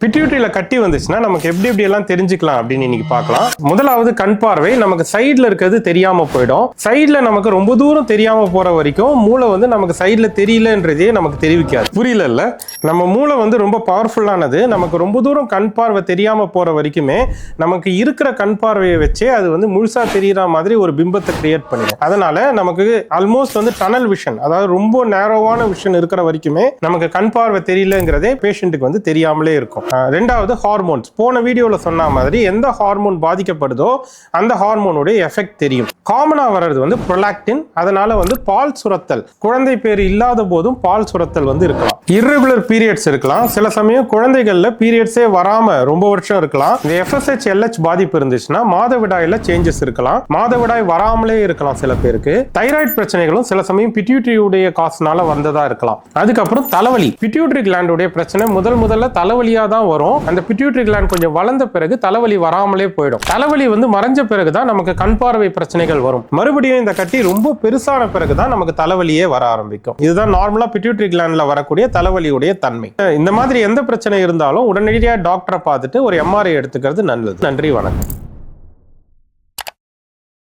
பிட்யூட்டரியில கட்டி வந்துச்சுன்னா நமக்கு எப்படி எல்லாம் தெரிஞ்சுக்கலாம் அப்படின்னு இன்னைக்கு பார்க்கலாம். முதலாவது கண் பார்வை. நமக்கு சைட்ல இருக்கிறது தெரியாம போயிடும். சைட்ல நமக்கு ரொம்ப தூரம் தெரியாம போற வரைக்கும் மூளை வந்து நமக்கு சைட்ல தெரியலன்றதே நமக்கு தெரிவிக்காது. புரியல? நம்ம மூளை வந்து ரொம்ப பவர்ஃபுல்லானது. நமக்கு ரொம்ப தூரம் கண் பார்வை தெரியாம போற வரைக்குமே நமக்கு இருக்கிற கண் பார்வையை வச்சே அது வந்து முழுசா தெரியற மாதிரி ஒரு பிம்பத்தை கிரியேட் பண்ணிடும். அதனால நமக்கு ஆல்மோஸ்ட் வந்து டனல் விஷன், அதாவது ரொம்ப நேரோவான விஷன் இருக்கிற வரைக்குமே நமக்கு கண் பார்வை தெரியலங்கிறதே பேஷண்ட்டுக்கு வந்து தெரியாமலே இருக்கும். ரெண்டாவது ஹார்மோன்ஸ். போன வீடியோல சொன்ன மாதிரி எந்த ஹார்மோன் பாதிக்கப்படுதோ அந்த ஹார்மோனுடைய எஃபெக்ட் தெரியும். காமனா வர்றது வந்து ப்ரொலாக்டின். அதனால வந்து பால் சுரத்தல், குழந்தை பேர் இல்லாத போதும் பால் சுரத்தல் வந்து இருக்கலாம். இர்ரெகுலர் பீரியட்ஸ் இருக்கலாம். சில சமயம் குழந்தைகள்ல பீரியட்ஸே வராம ரொம்ப வருஷம் இருக்கலாம். இந்த FSH LH பாதிப்பு இருந்துச்சுன்னா மாதவிடாயில சேஞ்சஸ் இருக்கலாம். மாதவிடாய் வராமலே இருக்கலாம் சில பேருக்கு. தைராய்டு பிரச்சனைகளும் சில சமயம் பிட்யூட்டரியுடைய காசுனால வந்ததா இருக்கலாம். அதுக்கப்புறம் தலைவலி. பிட்யூட்டரி கிளாண்டுடைய பிரச்சனை முதல்ல தலைவலியா தான் வரும். அந்த பிட்யூட்டரி கிளாண்ட் கொஞ்சம் வளர்ந்த பிறகு தலைவலி வராமலே போயிடும். தலைவலி வந்து மறைஞ்ச பிறகுதான் நமக்கு கண் பார்வை பிரச்சனைகள் வரும். மறுபடியும் இந்த கட்டி ரொம்ப பெருசான பிறகுதான் நமக்கு தலைவலியே வர ஆரம்பிக்கும். இதுதான் நார்மலா பிட்யூட்டரி கிளாண்ட்ல வரக்கூடிய தலைவலியுடைய தன்மை. இந்த மாதிரி எந்த பிரச்சனை இருந்தாலும் உடனடியாக டாக்டரை பார்த்துட்டு ஒரு MRI எடுத்துக்கிறது நல்லது. நன்றி, வணக்கம்.